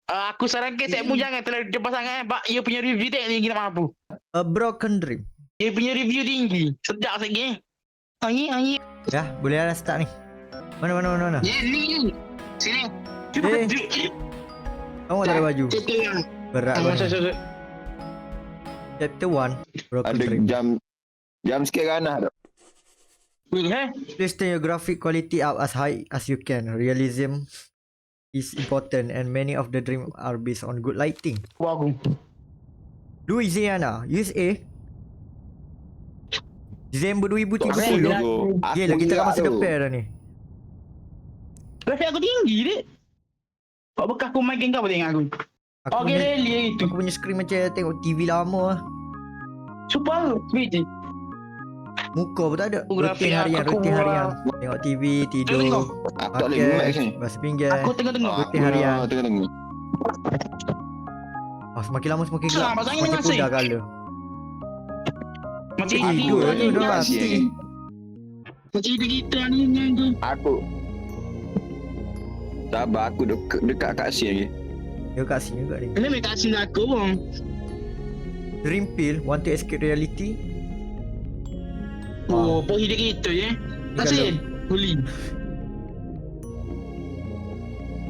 Aku sarankan Sekmu jangan terlalu cepat sangat. Pak, ia punya review tinggi nak mampu. A Broken Dream. Dia punya review tinggi. Sedap sikit. Angin. Ya, boleh dah start ni. Mana. Ya, ni. Sini. Kamu tak ada baju. Berat banget. Chapter 1 Broken Ada Dream. jam sikit ganas tu. Please turn your graphic quality up as high as you can. Realism is important and many of the dreams are based on good lighting. Aku. Louisiana, USA. Disember 2030. Yelah, kita kat masa kepel dah ni. Grafik aku tinggi dek. Buat bekas aku main game kau tengok aku. Okay, rally itu. Aku punya screen macam tengok TV lama lah. Super speed. Muka pun tak ada. Grafik Rutin harian. Tengok TV, tidur, Aku tak boleh max ni. basuh pinggan. Aku tengok. Rutin harian. Tengok. Oh, semakin lama semakin gelap. Sama sangat Semakin masih. pudar colour. Macam Tidur itu tu dah mati. Macam itu kita ni dengan tu. Aku sabar, aku dekat kat sini lagi. Dia kat sini juga ni. Ini mereka kasih aku bang. Dream pill, want to escape reality. Oh, pok hidup kita ya. Ni Kasih. Huli.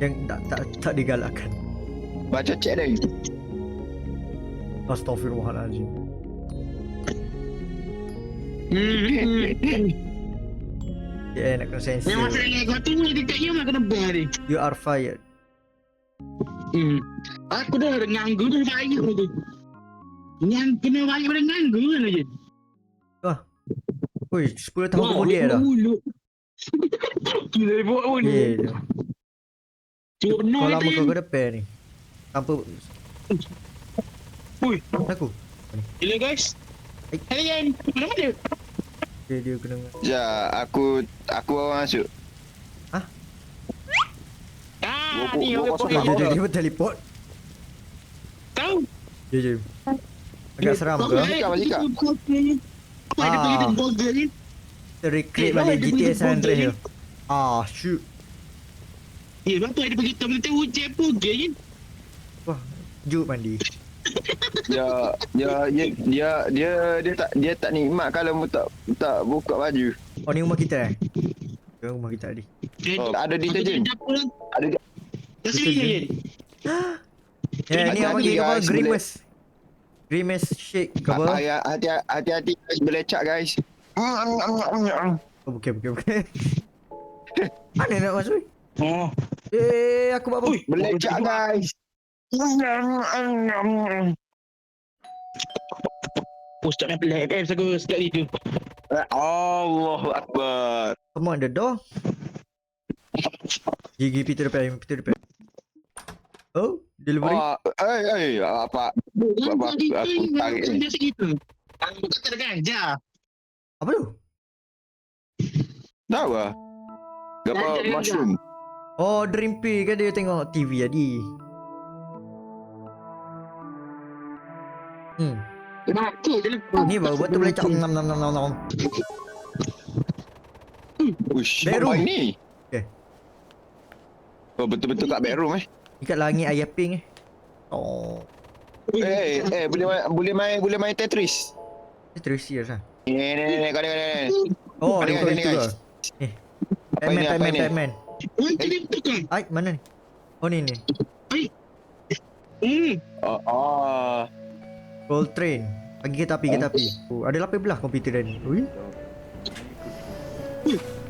Yang tak digalakkan. Baca cek dah. Astaghfirullahaladzim. Dia nak kena sensor. Memang saya kau tu ni dekat you nak kena bar ni. You are fired. Aku dah nganggu dah bayar tu. Yang kena bayar pada nganggu kan aja. Oi, 10 tahun kemudian dah. Gila buat pun. Yeah. Cuba benar Kau lama tu. kau ke depan ni. Tanpa Ui, aku. gila guys. Kalian, mana? Dia kena. Ya, aku bawa masuk. Ni Bawa orang masuk pun. Dia teleport. Tahu? Dia. Agak seram ke? Basikal. Apa dia pergi tembok dia ni? Recreate balik GTA San Andreas. Shoot. Bapa dia pergi tembok hujan pun dia ni. Wah, juk mandi. Dia tak nikmat kalau mu tak buka baju. Oh, ni rumah kita rumah kita tadi. Ada deterjen. Ada Dah sini je. Ni apa Hati-hati, panggil apa? guys, Grimace shake ke apa? hati-hati guys, belecak guys. Oh, bukan. Mana nak masuk? Oh. Aku buat apa? Belecak guys. Post tak main pelik aku sekali tu. Allahu Akbar. Come on, the door. Gigi Peter Pan. Oh, delivery. Apa? Aku tarik ni. Biasa gitu. Bukan tak ada ganja. Apa tu? Tahu lah. Apa Ada mushroom? Oh, Dream Pill kan dia tengok TV tadi. Aku je lah. Ni baru betul boleh cakap nom. Uish, Bedroom. apa ini? Okay. Oh, betul-betul kat bedroom Ikat langit ayah pink Oh. boleh main Tetris. Dia terus serius lah. Ni kau ni. Oh, Ada dia kat sini, itu guys. lah. Apa ini, apa ini? Batman. Jadi betul kan? Ai, mana ni? Oh, ni. Coltrane. Pergi ke tapi. Oh, ada 18 komputer dah ni. Ui.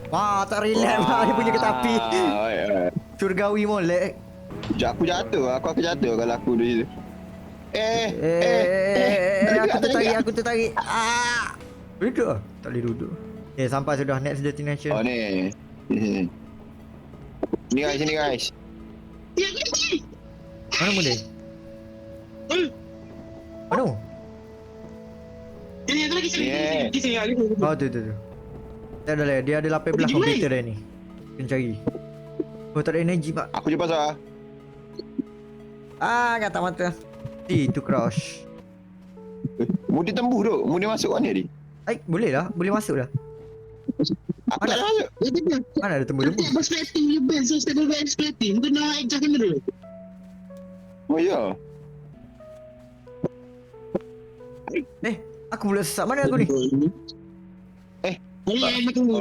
Wah, tak relax lah dia punya kereta api. Surgawi molek. Aku jatuh kalau aku di situ. Aku tertarik. Duduk lah. Tak boleh duduk. Sampai sudah next destination. Oh ni. Ni guys, sini guys. Ya, ni. Mana boleh? Mana? Ini ada lagi sini. Di sini. Oh, tu. Dia ada 18 komputer dah ni. Kena cari. Oh, tak ada energi pak. Aku je pasal. Kata mata. Itu crush. Mudi tembus tu. Mudi masuk mana ni? Boleh lah. Boleh masuk dah. Aku tak masuk. Mana ada tembus-tembus. Perspektif je best. So stable perspektif. Kena adjust kamera. Oh ya. Aku pula sesat. Mana aku ni? Aku tunggu.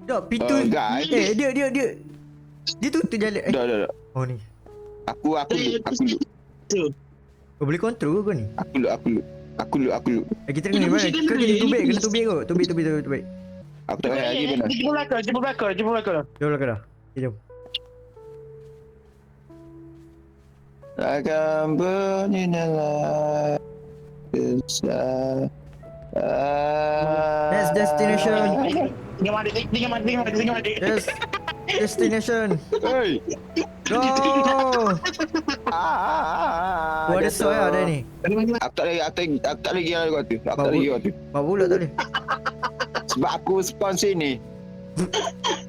Tak, pintu. Guys. Dia tutup jalan. Dah. Oh ni. Aku look. Kau boleh kontrol ke kau ni? Aku look. Kita kena mana? Kau kena tubik. Kena tubik kau. Tubik. Aku tak payah lagi benar. Jemput belakang. Jom lah. Okay, jom. Akan bernyanyi besar. Next destination. Tinggal mati. Yes. Destination. Hey. Go. Gua ada soy ada ni. Aku tak lagi jalan tu. Bawa pula tak boleh. Sebab aku spawn sini.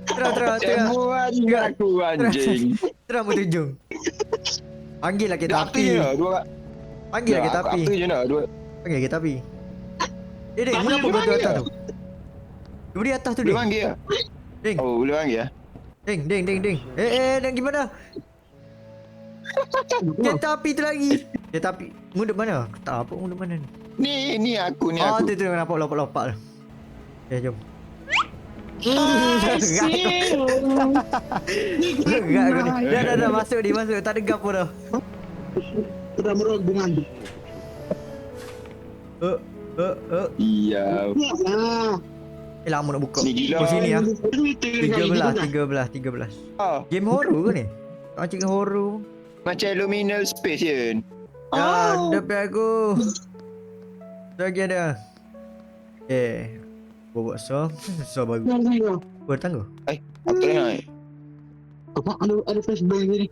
Terang. Cemuan aku anjing. Terang bertujung. Panggil lah kereta Api je api. dua. Panggil lah kereta api. Api je nak dua. Panggil kereta api. Dek, kenapa kau tu atas tu? Kau di atas tu, Boleh Dek. panggil ah. Ding. Oh, boleh panggil ah. Ding. Ding gimana? Kereta api tu lagi. Kereta api. Mudut mana? Aku tak apa mudut mana ni. Ni aku. Oh, tu nampak lopak. Okay, jom. Gerak aku ni. Dah masuk. Tak ada gap pun dah. Sudah merombongan. Iya. Lama nak buka. Ni gila. Kat sini ah. 13. 13. Oh, Game horror ke ni? Macam game horror. macam Luminal Space je. Ya, depan aku. Lagi ada. Bawa so baru. Buat tangga. Aku tak ingat. Apa ada flashbang ni?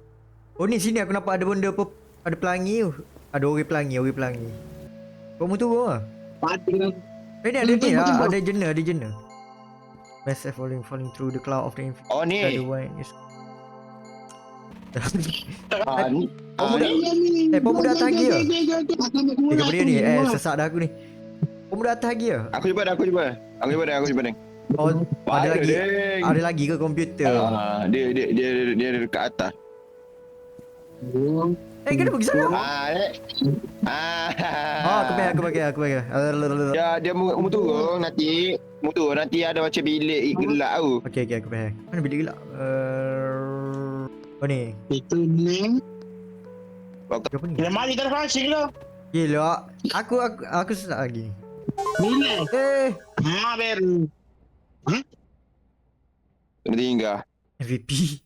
Oh ni sini aku nampak ada benda apa? Ada pelangi tu. Ada orang pelangi. Kau mu turun ah. Mati kan. Ni ada ni lah. Ada jena. Massive falling through the cloud of the infinite. Oh ni. The wine is Ni. pemuda atas lagi ke? Kau dia ni sesak dah aku ni. Pemuda atas lagi ke? Aku jumpa. Oh, ada lagi. Deng. Ada lagi ke komputer? Dia dekat atas. Kenapa pergi sana? Aku pakai. Dia mu turun nanti. Nanti ada macam bilik gelap tu. Okey, aku pakai. Mana bilik gelap? Oh ni. Itu ni. Apa ni? Dia mari kat flashing lo. Gila. Aku sesak lagi. Bila? Baru. Kena tinggal. MVP.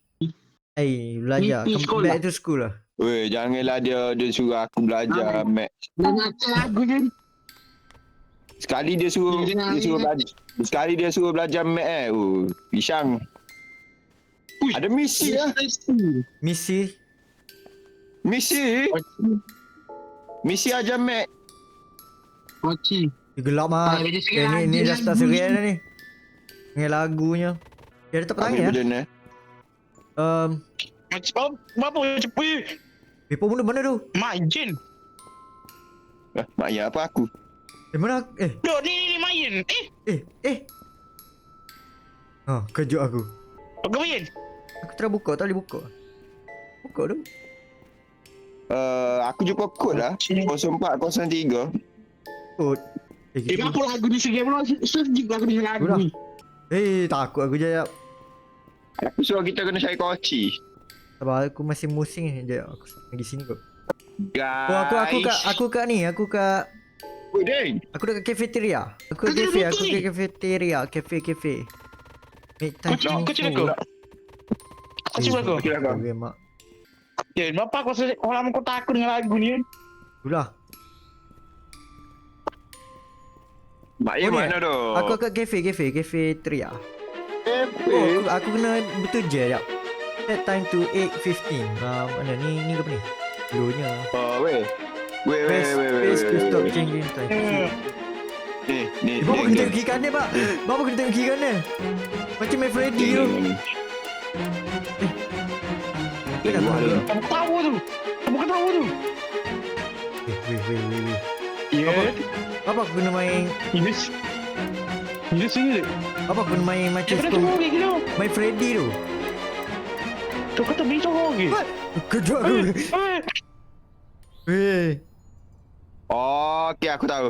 Belajar. MVP sekolah. Back to school lah. Weh, janganlah dia suruh aku belajar Mac. Dah nak lagu je. Sekali dia suruh belajar. Sekali dia suruh belajar Mac pisang. Ada misi lah. Misi. Misi ajar Mac. Okey. Gelap mat. Ni dah start serial dah ni. Dengan lagunya. Dia ada tak pelangi Ambil lah. Macam apa cepat? Paper benda mana tu? Mak Jin. Mak ya apa aku? Mana? Dok ni main. Kejut aku. Kau main. Aku try buka, tak boleh buka. Buka tu. Aku jumpa kod lah 0403. Kod. Apa lagu ni segala mana? Sejuk lagu ni lagu ni. Takut aku je. Aku suruh kita kena cari koci. Sabar, aku masih musing ni. Sekejap, aku pergi sini kot. Guys. Aku kat ni. Aku kat Deng. Aku dekat cafeteria. Aku kat cafeteria. Cafe. Make time to move Kecil forward. aku. Okay, mak. Bapak kau orang kau takut dengan lagu ni. Itulah. Mak ya mana tu? Aku kat cafeteria. Aku kena betul je. Jap. Set time to 8:15. Mana ni ke apa ni? Dulunya. Weh. Space to stop changing time. Ni. Bapak kena tengok kiri kanan, Pak. Bapak kena tengok kiri kanan. Macam main Freddy tu. Kenapa? Kamu tahu tu. Weh. Ya. Apa aku kena main? Ini sini. Apa aku kena main macam Kita tu? tunggu lagi tu. Main Freddy tu. Tu kata beli cowok lagi. Kejut aku. Weh. Oh, okey aku tahu.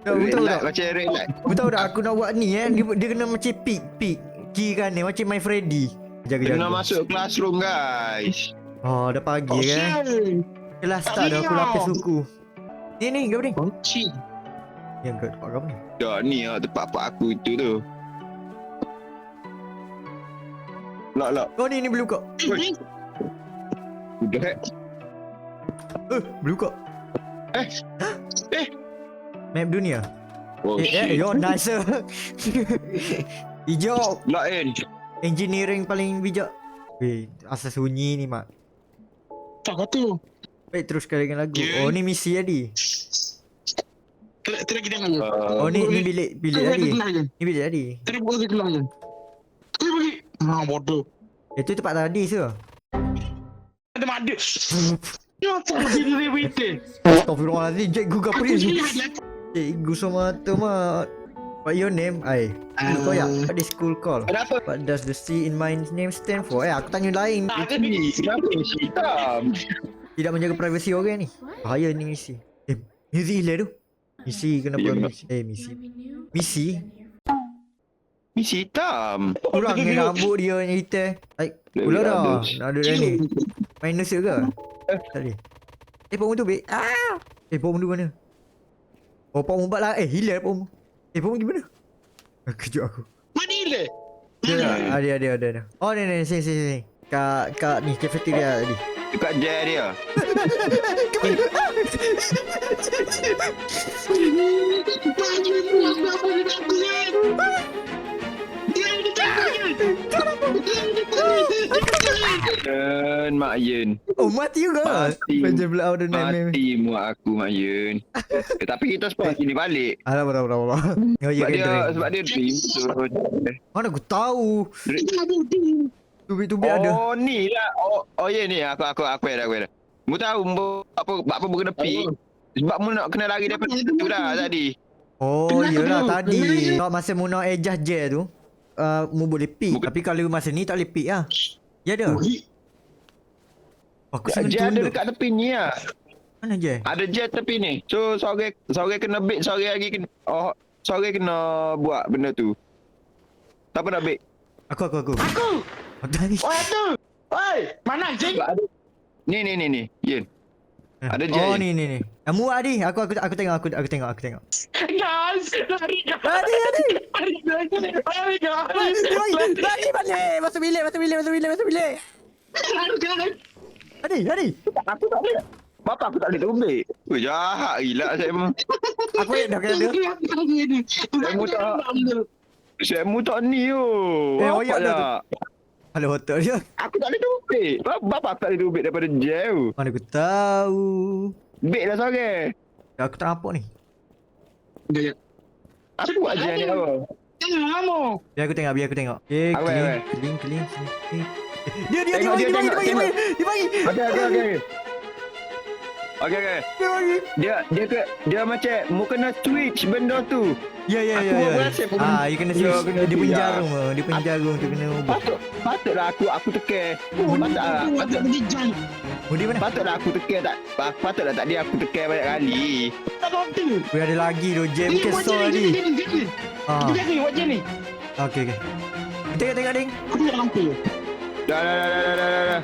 Tahu tahu tak? Macam red light. Kau tahu tak aku nak buat ni dia kena macam pick kiri kanan macam My Freddy. Kena Jaga-jaga. masuk classroom guys. Oh, dah pagi kan? Kelas start dah aku lapis buku. Ni kau ni. Kunci. Yang kau tempat kau ni. Ya ni lah tempat pak aku itu tu. Lock. Kau ni belum kau. Udah Belum kau. Eh. Map dunia. Oh shit. Yo nice. Hijau. Lock in. Engineering paling bijak. Weh, asal sunyi ni mak. Tak kata. Baik teruskan dengan lagu. Yeah. Oh ni misi tadi. Tadi kita dengar je. Oh ni bilik tadi. Ni bilik tadi. Tadi buka kita keluar je. Tadi pergi. Bodoh. Itu tempat tadi ke? Ada mada. Ya, tak jadi repeat. Astagfirullahaladzim, cikgu kau ni. Cikgu semata mat. What your name? Kau ya? What the school call? Kenapa? What does the C in my name stand for? Aku tanya lain. Ni kenapa hitam? Tidak menjaga privasi orang ni. Bahaya ni misi. Misi hilang tu. Misi kenapa Ya, misi? Misi. Misi? Misi hitam. Kurang ni rambut dia yang hitam. Pula dah. Nak ada dah ni. Main nusuk ke? Tak boleh. Pokemon tu baik. Pokemon tu mana? Oh Pokemon umbat lah. Hilang Pokemon. Pokemon gimana? Kejut aku. Mana hilang? Ada. Oh ni sini. Kat ni cafeteria tadi. Dekat jet dia. Dan Mak Yun. Oh mati juga. Mati. Macam pula out the nightmare. Mati muak aku Mak Yun. Tapi kita spot sini balik. Alah. Oh ya Sebab dia dream. Mana aku tahu. Tubik ada. Oh ni lah. Oh ya ni aku ada. Mu tahu apa kena pi. Sebab mu nak kena lari daripada situ dah tadi. Oh iyalah tadi. Kalau masa mu nak adjust je tu. Mu boleh pick. Tapi kalau masa ni tak boleh pick lah. Ya ada. Aku sangat Jet ada tunduk. dekat tepi ni lah. Mana je? Ada jet tepi ni. So sore kena bake, sore kena buat benda tu. Siapa nak bake? Aku. Aku. Tadi. Oh itu. Oi, mana Jeng? Ni. Yin. Ada jet. Oh ni. Mu Adi. Aku tengok. Guys, lari guys. Adi. Lari guys. Lari balik. Masuk bilik. Lari guys. Adi. Aku tak boleh. Bapa aku tak boleh tubik. Jahat gila saya memang. Aku dah kena dia. Saya mu tak ni oh. Oh ya Apa dah. tak? Halo hotel dia. Aku tak boleh tubik. Bapa aku tak boleh tubik daripada jauh. Mana aku tahu. Bake dah sore. Aku tak nampak ni. Aku buat je ni apa? Jangan lama. Biar aku tengok. Okay, Awal. clean. Dia Tengok, bagi. Okey. Dia macam mu kena switch benda tu. Ya. Aku berasa pun. You kena Ya, switch. kena Dia switch, penjarum Dia penjarum tu kena ubah. Patutlah aku tekan. Oh dia mana? Patutlah aku tekan tak. Patutlah tak dia aku tekan banyak kali. Tak kata. Weh ada lagi tu jam kesor tadi. Jadi wajah ni. Okay. Tengok ding. Aku tak lampu. Dah.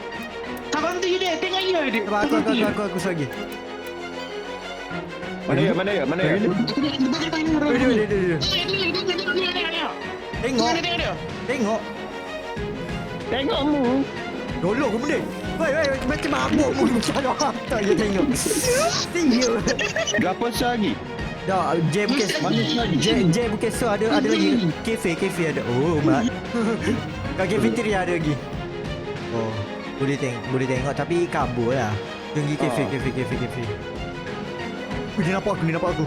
Tak ganti dia. Tengok dia. Aku lagi. Mana ya? Tengok. Tengok mu. Tolong aku benda. Wei, macam mabuk mu macam tak dia tengok. Sial. Gapo lagi? Dah jam kesor ada lagi. Kafe ada. Oh, mak. Kat cafeteria ada lagi. Oh, boleh tengok tapi kabur lah. Tunggu kafe. Dia nampak aku. Dia nampak aku.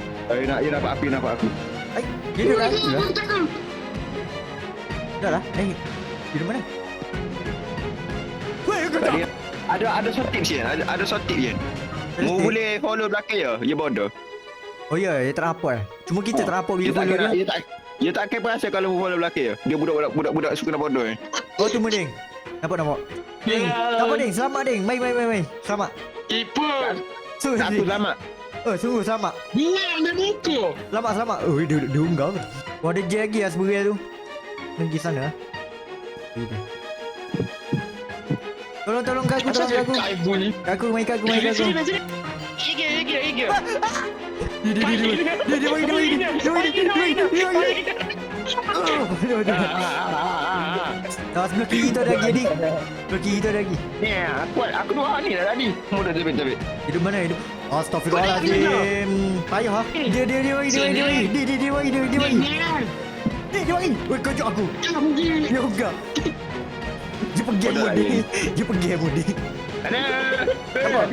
Dia dah lah. Dah lah. Di mana? Weh, Tadi ada sotip je. Ada sotip je. Mu boleh follow belakang ya. Dia bodoh. Oh ya, dia terapot. Cuma kita terapot bila follow dia. Dia tak akan perasan kalau mu follow belakang ya. Dia budak suka nak bodoh. Oh tu mending. Nampak. Ding. Nampak ding. Selamat ding. Mai. Selamat. Ipa. Satu selamat. Sungguh selamat. Buang dia muka. Selamat. Oh, dia unggah ke? Oh, ada jet lagi lah seberai tu. Pergi sana lah. Tolong kak aku. Kak aku main kak aku. Sini. Iga. Dia bagi. Dah sebelah kiri tu ada lagi Adik. Sebelah kiri tu ada lagi. Ni aku dua ni dah tadi. Mudah tapi. Hidup mana hidup? Astaghfirullahaladzim. Payah ha. Dia bagi. Weh kejut aku. Dia enggak. Dia pergi mudi. Ada. Apa?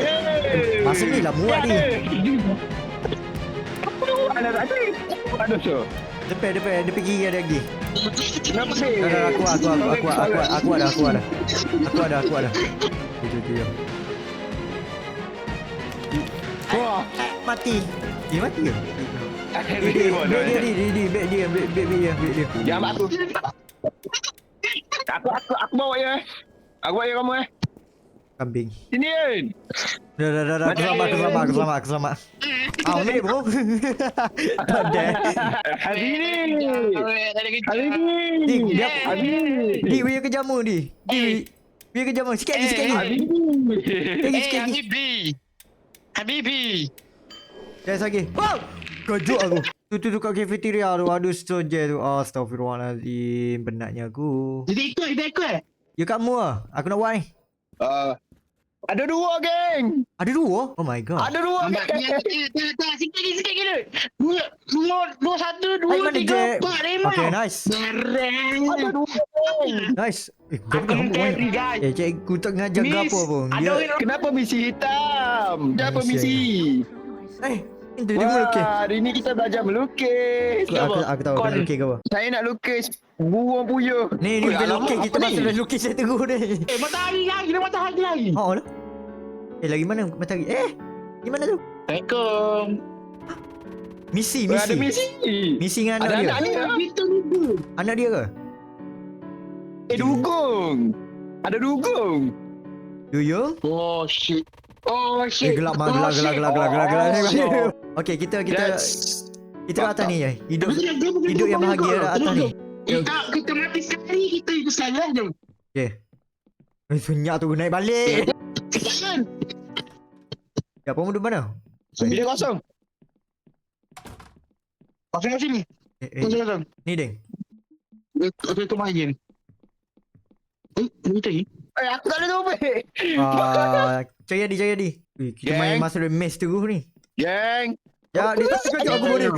Masa ni lah muat ni. Ada tadi. Ada so. Depan dia pergi ada lagi. Kenapa sih? Aku ada. Itu. Wah, Mati. Dia mati ke? Dia. jangan aku. Aku bawa ya. Aku bawa ya kamu Kambing. Sini kan. Dah. Aku selamat. Ambil bro. Tak ada. Hari ni. Di, biar kejamu di. Biar kejamu. Sikit lagi. Habibi. Yes lagi. Wow. Kejut aku. Tu kat cafeteria tu. Aduh stoje tu. Astaghfirullahaladzim. Penatnya aku. Jadi ikut. Ya kamu lah. Aku nak buat ni. Ada dua geng. Ada dua? Oh my god. Ada dua geng. Sikit gila. Dua, satu, Hai, dua, mana tiga, Jack? empat, lima. Okay, nice. Ada dua geng. Nice. Kau Aku carry guys. Cikgu aku tak ngajar ke apa pun. Ada orang Kenapa misi hitam? Kenapa Malaysia. misi? Itu dia melukis. Hari ni kita belajar melukis. Aku tahu kau nak lukis ke apa. Saya nak lukis burung puyuh. Ni Oi, dia alamak, lukis. Kita apa masih ni? dah lukis saya tengok ni. matahari lagi. Oh lah. Lagi mana matahari? Di mana tu? Assalamualaikum. Misi. Ada misi. Misi dengan anak Ada dia. anak dia. Anak dia ke? Dugong. Ada dugong. Duyung? Oh shit. Gelap. Okey, kita That's- kat atas ni je. Hidup yang bahagia kat atas ni. Kita mati sekali, kita itu salah je. Sunyak tu naik balik. Jangan. Ya, apa duduk mana? Bilik kosong. Kosong sini. Kosong. Ni deng. Aku main. Ni tadi. Aku tak ada topik. Jaya di. Kita Gang. main masa mes terus ni. Geng. Ya, dia tak kejut aku boleh.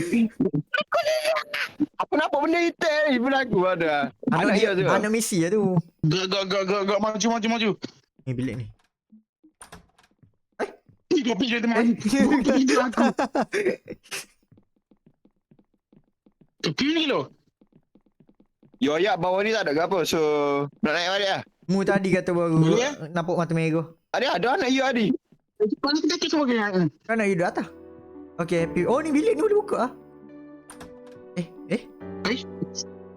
Apa nampak benda hitam ni pun aku ada. Anak dia tu. Anak misi lah tu. Gak maju. Ni bilik ni. Kopi je teman. Kopi ni lo. Yo ya bawah ni tak ada ke apa. So nak naik balik lah. Mu tadi kata baru Ya. nampak mata merah. Ada anak you Adi. Kalau kita semua kena. Kan nak hidup atas. Okey, happy. Oh, ni bilik ni boleh buka ah.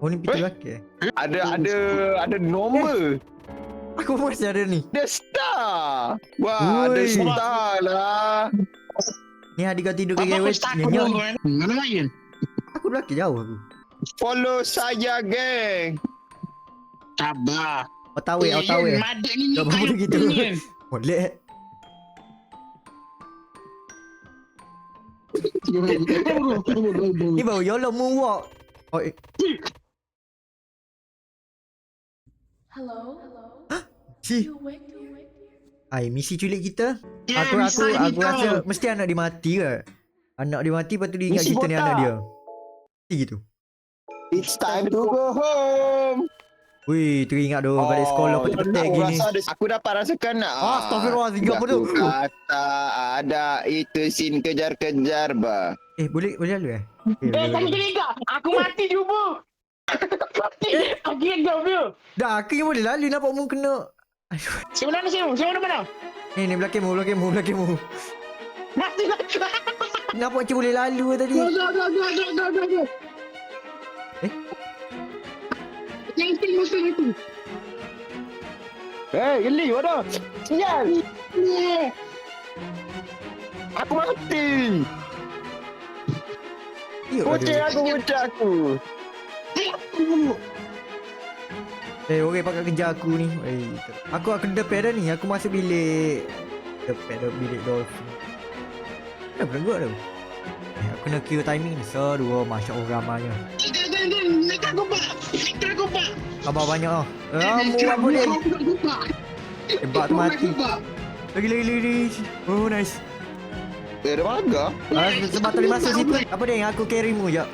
Oh, ni pintu lelaki. Ada nombor. Aku masih ada ni. Ada star. Wah, ada Ui. star lah. Ni adik kau tidur ke Apa gewet. start Nyenyak. dulu kan? Mana main? Aku belakang jauh aku. Follow saya geng. Sabar. Otawe. Madik ni Tak boleh gitu. kan? Boleh. Ni baru YOLO moonwalk. Oh, Hello? si. You awake? Misi culik kita. Ya, Aku rasa mesti anak dia mati ke. Anak dia mati lepas tu dia ingat Misi kita ni botak. anak dia. Mesti gitu. It's time to go home. Wih, teringat doh balik sekolah petik-petik aku gini. Aku dapat rasakan nak. Astaghfirullahaladzim, apa tu? Aku kata ada itu scene kejar-kejar bah. Boleh lalu Kamu curiga. Aku mati cuba. Aku curiga view. Dah, aku yang boleh lalu nampak mu kena. Sebenarnya mana? Ni belakang mu. Mati lah. Nampak macam boleh lalu tadi. Go. Yang musuh itu. Geli wadah. Sial. Aku mati. Yuk, Kucing aduh. aku, kucing aku. Orang pakai kerja aku ni. Aku akan depan dah ni. Aku masuk bilik. Depan dah bilik dolphin. Kenapa dah tu? Aku nak kira timing ni. Dua masya Allah ramanya. Abang banyak lah. Ramu ni. Hebat tu mati. Lagi. Oh nice. Ada bangga. Sebab tadi masuk situ. Apa dia yang aku carry mu je.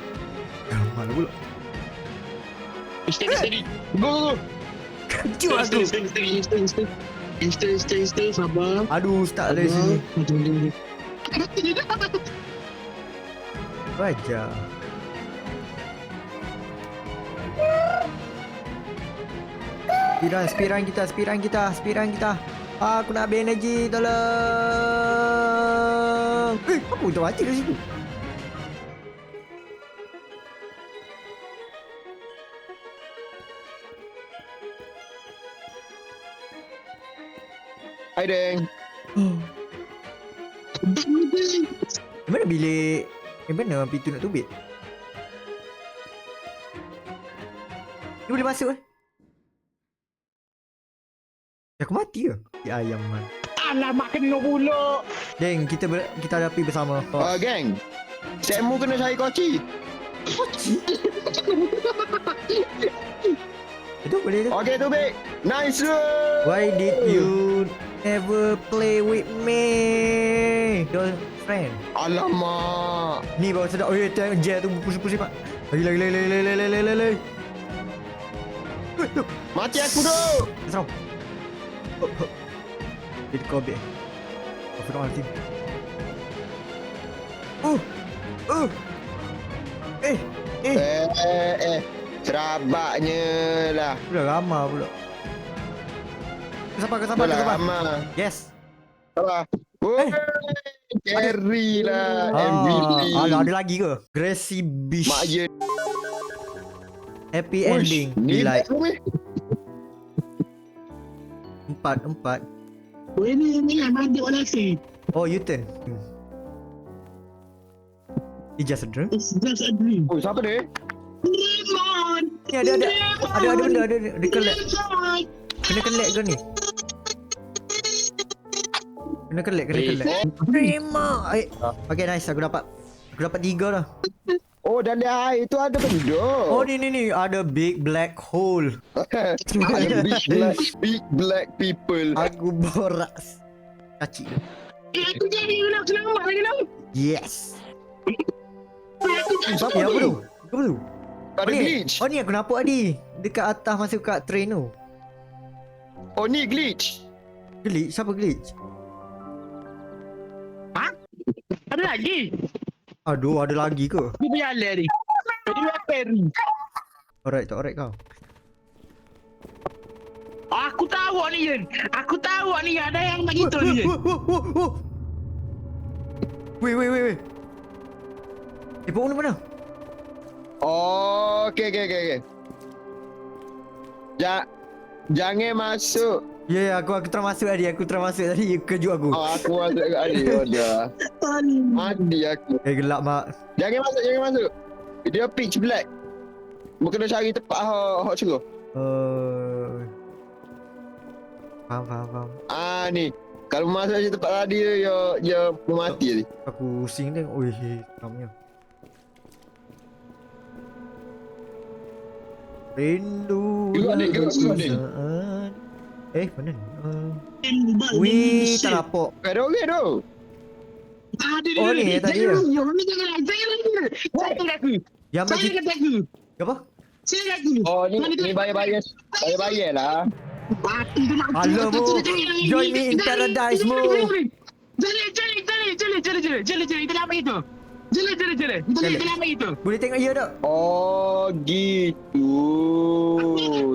Mana pula? Steady. Go. Kejut aku. Stay, sabar. Aduh, start dari sini. Wajar. Spiran kita. Aku nak ambil energy, tolong. Apa tu mati kat situ? Hai, Deng. Di mana bilik? Mana pintu nak tubik? Dia boleh masuk ke? Aku mati ke? Ya ayam man. Alamak, kena pula. Deng, kita hadapi bersama. Geng. Setmu kena cari koci. Itu boleh tu. Okey, tu baik. Nice. Why did you never play with me? Your friend. Alamak. Ni baru sedap. Oh ya, tengok jet tu pusing-pusing pak. Lagi. Mati aku tu. Serau. Dia kobek. Astagfirullahaladzim. Serabaknya lah. Udah lama pula. Kesabar. Lama. Yes. Sabar. Carry lah. MVP. Ada lagi ke? Gracie Beach. Mak je. Happy ending. Ni Be like like. 4. Oh, ini yang mandi orang si. Oh, you turn. It's just a dream. It's just a dream. Oh, siapa dia? Raymond. Ni ada benda ada kelek. Kena kelek ke ni? Kena kelek. Terima. Okay, nice. Aku dapat 3 dah. Oh, dalam air tu ada benda. Oh, ni ada big black hole. Ada big black people. Aku borak. Kacik. Aku jadi nak selamat lagi nak. Yes. Aku Apa tu? Ada glitch. Oh ni aku nampak tadi. Dekat atas masuk kat train tu. Oh, ni glitch. Glitch? Siapa glitch? ada lagi. Aduh, ada lagi ke? Dia berjalan ni. Dia weapon. Alright kau. Aku tahu ni Yen. Aku tahu ni ada yang begitu ni Yen. Wait. Pokok ni mana? Oh, okey. Jangan masuk. Ya, aku termasuk tadi. Aku kejut aku. Oh, aku masuk kat ni. Dah. Mati aku. Gelap mak. Jangan masuk. Dia pitch black. Mu kena cari tempat hok cerah. Faham. Ni. Kalau masuk je tempat tadi dia mati tadi. Aku pusing tengok. Oi, ramnya. Rindu. Gerak. Mana ni? Wih, tak nampak. Ada orang tu. Oh, ni tadi ya? Saya aku. Yang bagi apa? Oh, ni bayar lah. Alah mu. Join me in paradise mu. Jeli. Itu lama itu. Jeli. Itu lama itu. Boleh tengok ya tak? Oh, gitu.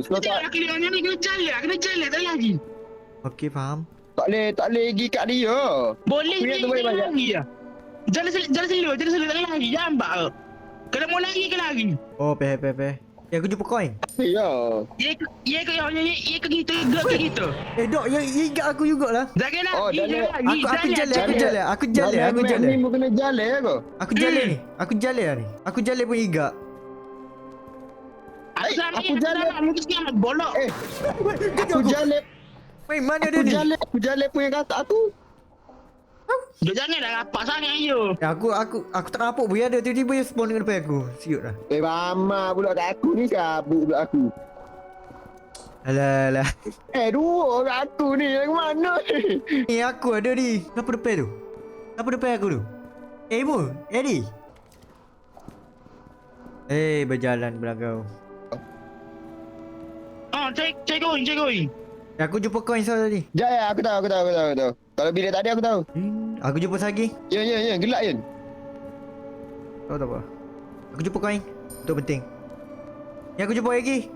Sebab tak Ni kena jalan tak lagi. Okey, faham. boleh pergi kat dia. Boleh Kuya tu boleh bayar. lagi ya. Jalan selu tak lagi. Jambak. Kalau mau lagi ke lagi. Oh, pe. aku jumpa coin. Ya. Ye ke gitu, gerak ke gitu. Dok, yang ingat aku jugalah. Janganlah. Oh, jalan. Aku jalan. Ni bukan kena jalan aku. Aku jalan ni. Aku jalan pun ingat. Aku jalan. Aku sekarang bolok. Aku jalan. Main mana dia ni? Aku jalan pun yang kata aku. Janganlah rapat sangat you. Aku tak nampak pun ada tiba-tiba dia spawn dekat depan aku. Siut dah. Mama pula kat aku ni kabut pula aku. Alah. Dua orang aku ni yang mana ni? Ni aku ada ni. Kenapa depan tu? Kenapa depan aku tu? Mu, Eddie. Berjalan belakang. Cek going. Aku jumpa coin tadi. Ya, aku tahu. Kalau bila tadi aku tahu. Aku jumpa lagi. Ya, gelap kan? Tahu tak apa. Aku jumpa coin. Untuk penting. Ni aku jumpa lagi.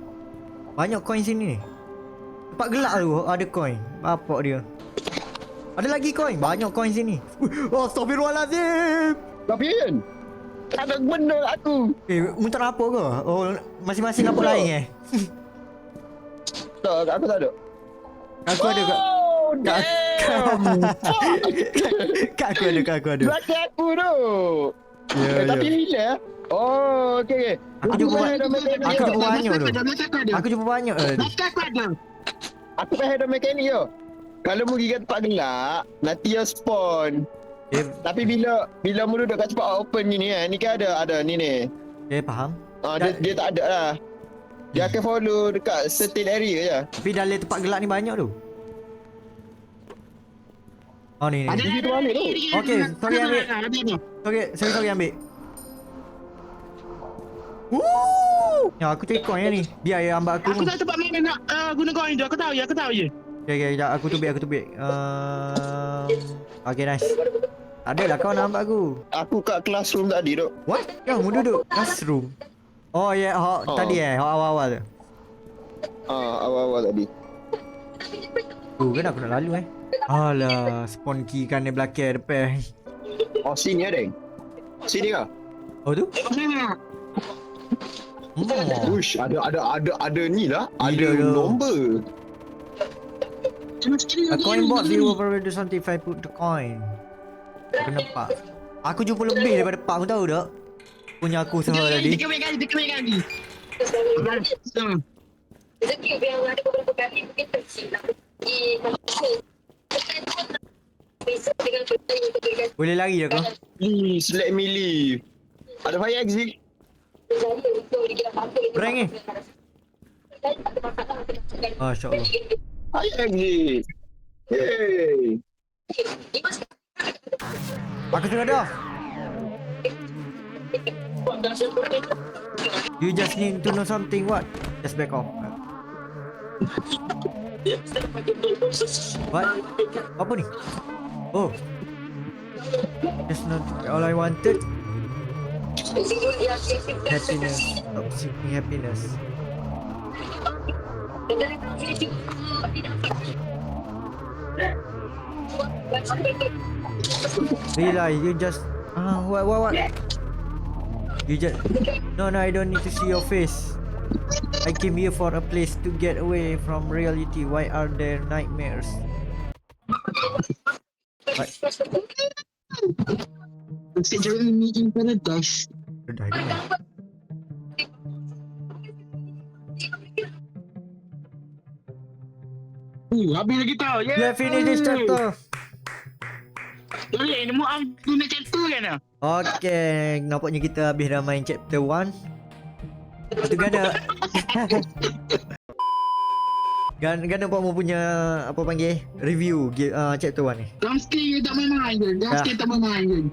Banyak coin sini ni. Tempat gelap tu ada coin. Bapak dia. Ada lagi coin. Banyak coin sini. Astagfirullahalazim. Tapi kan? Tak ada benda aku. Muntah apa ke? Oh, masing-masing nampak lain Tak, aku tak ada. Aku ada kat. Kat aku ada. Belakang aku tu. Ya. Tapi hilang. Oh, okey. Aku jumpa banyak tu. Aku faham dah mekanik tu. Kalau mu pergi kat tempat gelap, nanti dia spawn. Tapi bila mu duduk kat tempat open gini ni kan ada ni. Faham. Dia tak ada lah. Dia akan follow dekat certain area je. Tapi dalam tempat gelap ni banyak tu. Oh ni. Dia balik tu. Okey, sorry ambil. Sorry ambil. Ya, aku cari coin ni. Biar yang ambil aku. Aku tak tempat mana nak guna coin tu. Aku tahu je. Okay, sekejap. Aku tubik. Okay, nice. Tak ada lah kau nak ambil aku. Aku kat classroom tadi tu. What? Mu duduk classroom. Oh ya, tadi awal-awal tu. Awal-awal tadi. Kan aku nak lalu Alah, spawn key kan belakang depan. Oh, sini ada. Sini ke? Oh tu? Ush, ada ni lah. Ada Ada. nombor. A coin box you will probably do something if I put the coin. Aku nampak. Aku jumpa lebih daripada Pak, aku tahu tak? Punya aku sama tadi. Dia kembali lagi. Rezeki yang ada beberapa kali mungkin tersilap di Boleh lari dah kau? Select milih. Ada fire exit. Rank ni? Masya-Allah. Fire exit. Hey. Aku sudah dah. You just need to know something. What? Just back off. What? Apa ni? Oh. That's not all I wanted. Happiness. Stop seeking happiness. Realize you just what? You just no, I don't need to see your face. I came here for a place to get away from reality. Why are there nightmares? What? Considering me in paradise. Dah ni. Habis lagi tau. Yeah, finish this chapter. Boleh, nemu guna chapter kan? Okay, nampaknya kita habis dah main chapter 1. Itu Gana. Gana buat mu punya apa panggil review chapter 1 ni. Gamski tak main-main je. Gamski tak main-main je.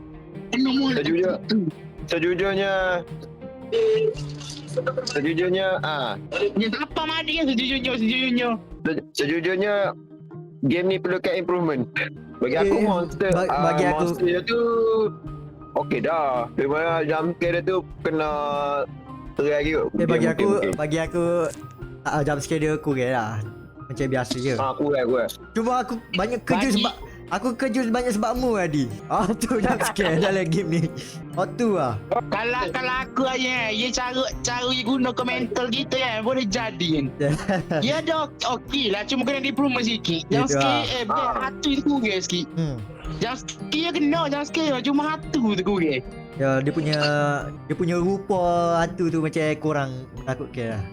Sejujurnya Dia tak apa mati kan sejujurnya. game ni perlukan improvement. Bagi aku monster bagi aku monster dia tu okey dah. Memang jump scare dia tu kena terai juga. bagi aku jump scare dia kurang lah. Macam biasa je. Kurang. Cuma aku banyak kerja sebab Aku kejut banyak sebabmu Adi. Tu jump scare dalam game ni. Tu lah. Kalau aku aja, ya cara dia guna ke mental kita kan boleh jadi kan. Ya dah okey lah, cuma kena diploma sikit. Jangan Itu sikit hatu tu kurang sikit. Jangan sikit kena, jangan sikit cuma hatu tu kurang. Ya dia punya rupa hantu tu macam kurang menakutkan lah.